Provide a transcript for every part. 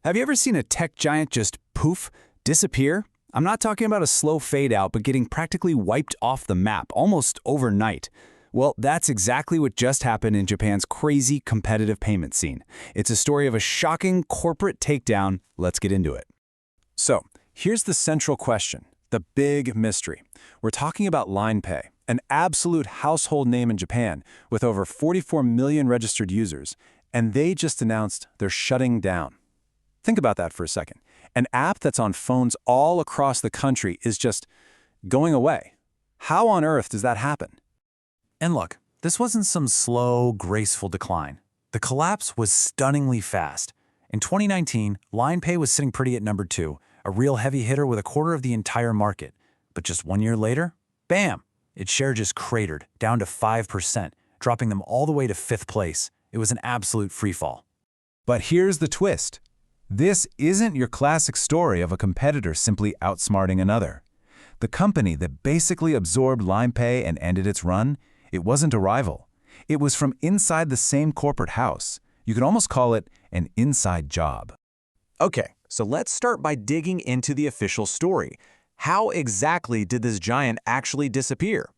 Have you ever seen a tech giant just poof, disappear? I'm not talking about a slow fade out, but getting practically wiped off the map almost overnight. Well, that's exactly what just happened in Japan's crazy competitive payment scene. It's a story of a shocking corporate takedown. Let's get into it. So, here's the central question, the big mystery. We're talking about Line Pay, an absolute household name in Japan with over 44 million registered users, and they just announced they're shutting down. Think about that for a second. An app that's on phones all across the country is just going away. How on earth does that happen? And look, this wasn't some slow, graceful decline. The collapse was stunningly fast. In 2019, Line Pay was sitting pretty at number 2, a real heavy hitter with a quarter of the entire market. But just 1 year later, bam! Its share just cratered, down to 5%, dropping them all the way to 5th place. It was an absolute freefall. But here's the twist. This isn't your classic story of a competitor simply outsmarting another. The company that basically absorbed Line Pay and ended its run, it wasn't a rival. It was from inside the same corporate house. You could almost call it an inside job. Okay, so let's start by digging into the official story. How exactly did this giant actually disappear?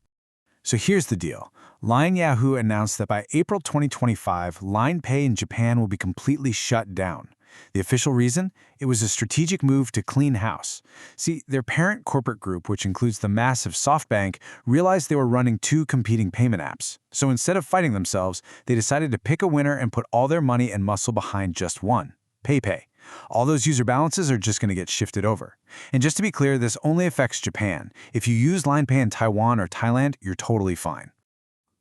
So here's the deal. Line Yahoo announced that by April 2025, Line Pay in Japan will be completely shut down. The official reason? It was a strategic move to clean house. See, their parent corporate group, which includes the massive SoftBank, realized they were running 2 competing payment apps. So instead of fighting themselves, they decided to pick a winner and put all their money and muscle behind just one, PayPay. All those user balances are just going to get shifted over. And just to be clear, this only affects Japan. If you use Line Pay in Taiwan or Thailand, you're totally fine.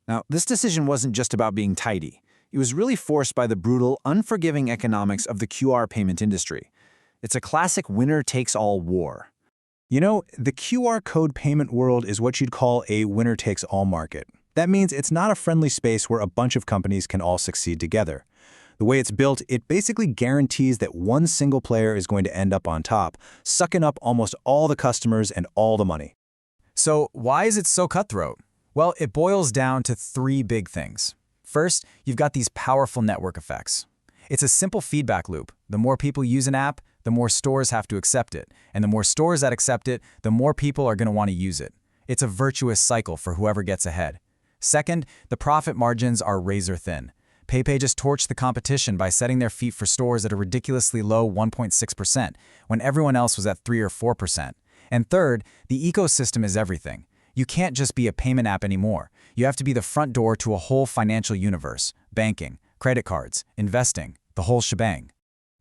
Now, this decision wasn't just about being tidy. It was really forced by the brutal, unforgiving economics of the QR payment industry. It's a classic winner-takes-all war. You know, the QR code payment world is what you'd call a winner-takes-all market. That means it's not a friendly space where a bunch of companies can all succeed together. The way it's built, it basically guarantees that one single player is going to end up on top, sucking up almost all the customers and all the money. So why is it so cutthroat? Well, it boils down to 3 big things. First, you've got these powerful network effects. It's a simple feedback loop. The more people use an app, the more stores have to accept it. And the more stores that accept it, the more people are going to want to use it. It's a virtuous cycle for whoever gets ahead. Second, the profit margins are razor thin. PayPay just torched the competition by setting their feet for stores at a ridiculously low 1.6%, when everyone else was at 3 or 4%. And third, the ecosystem is everything. You can't just be a payment app anymore. You have to be the front door to a whole financial universe, banking, credit cards, investing, the whole shebang.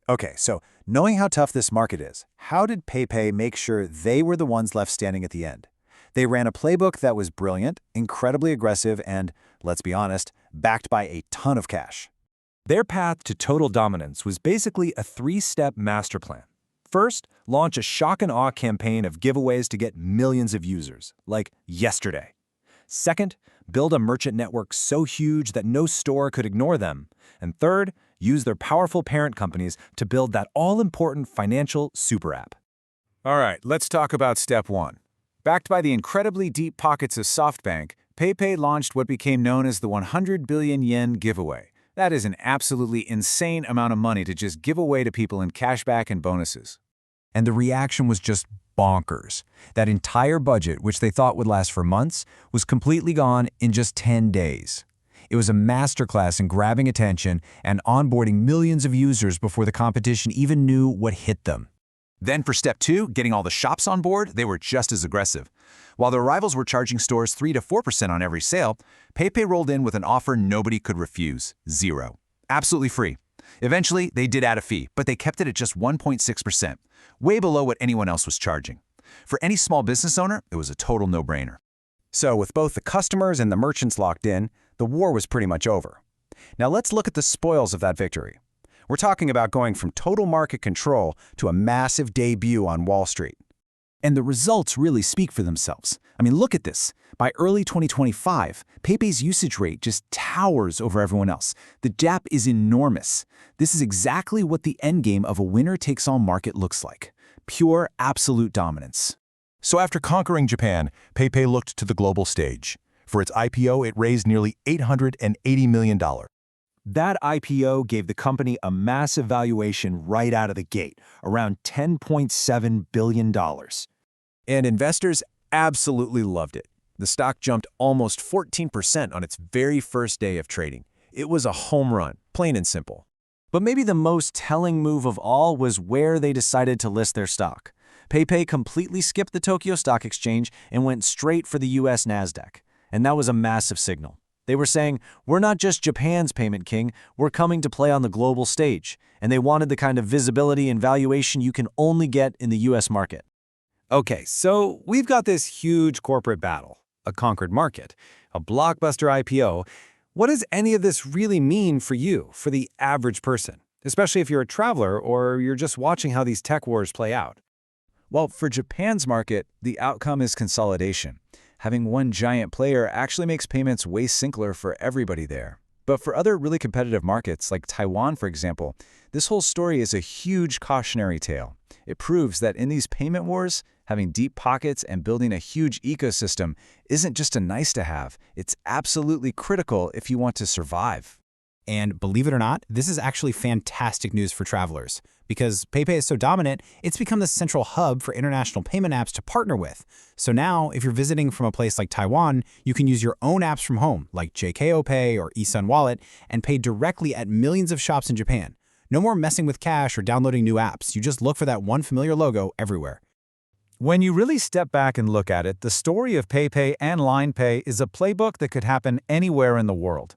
Okay, so knowing how tough this market is, how did PayPay make sure they were the ones left standing at the end? They ran a playbook that was brilliant, incredibly aggressive, and, let's be honest, backed by a ton of cash. Their path to total dominance was basically a 3-step master plan. First, launch a shock and awe campaign of giveaways to get millions of users, like yesterday. Second, build a merchant network so huge that no store could ignore them. And third, use their powerful parent companies to build that all-important financial super app. All right, let's talk about step 1. Backed by the incredibly deep pockets of SoftBank, PayPay launched what became known as the 100 billion yen giveaway. That is an absolutely insane amount of money to just give away to people in cashback and bonuses. And the reaction was just bonkers. That entire budget, which they thought would last for months, was completely gone in just 10 days. It was a masterclass in grabbing attention and onboarding millions of users before the competition even knew what hit them. Then for step 2, getting all the shops on board, they were just as aggressive. While their rivals were charging stores 3 to 4% on every sale, PayPay rolled in with an offer nobody could refuse, 0. Absolutely free. Eventually, they did add a fee, but they kept it at just 1.6%, way below what anyone else was charging. For any small business owner, it was a total no-brainer. So with both the customers and the merchants locked in, the war was pretty much over. Now let's look at the spoils of that victory. We're talking about going from total market control to a massive debut on Wall Street. And the results really speak for themselves. I mean, look at this. By early 2025, PayPay's usage rate just towers over everyone else. The gap is enormous. This is exactly what the endgame of a winner-takes-all market looks like. Pure, absolute dominance. So after conquering Japan, PayPay looked to the global stage. For its IPO, it raised nearly $880 million. That IPO gave the company a massive valuation right out of the gate, around $10.7 billion. And investors absolutely loved it. The stock jumped almost 14% on its very first day of trading. It was a home run, plain and simple. But maybe the most telling move of all was where they decided to list their stock. PayPay completely skipped the Tokyo Stock Exchange and went straight for the US Nasdaq. And that was a massive signal. They were saying, we're not just Japan's payment king, we're coming to play on the global stage. And they wanted the kind of visibility and valuation you can only get in the US market. Okay, so we've got this huge corporate battle, a conquered market, a blockbuster IPO. What does any of this really mean for you, for the average person, especially if you're a traveler or you're just watching how these tech wars play out? Well, for Japan's market, the outcome is consolidation. Having one giant player actually makes payments way simpler for everybody there. But for other really competitive markets, like Taiwan, for example, this whole story is a huge cautionary tale. It proves that in these payment wars, having deep pockets and building a huge ecosystem isn't just a nice-to-have. It's absolutely critical if you want to survive. And believe it or not, this is actually fantastic news for travelers. Because PayPay is so dominant, it's become the central hub for international payment apps to partner with. So now, if you're visiting from a place like Taiwan, you can use your own apps from home, like JKO Pay or eSun Wallet, and pay directly at millions of shops in Japan. No more messing with cash or downloading new apps. You just look for that one familiar logo everywhere. When you really step back and look at it, the story of PayPay and Line Pay is a playbook that could happen anywhere in the world.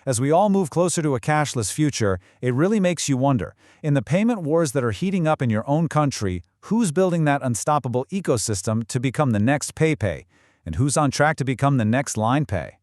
As we all move closer to a cashless future, it really makes you wonder, in the payment wars that are heating up in your own country, who's building that unstoppable ecosystem to become the next PayPay, and who's on track to become the next Line Pay?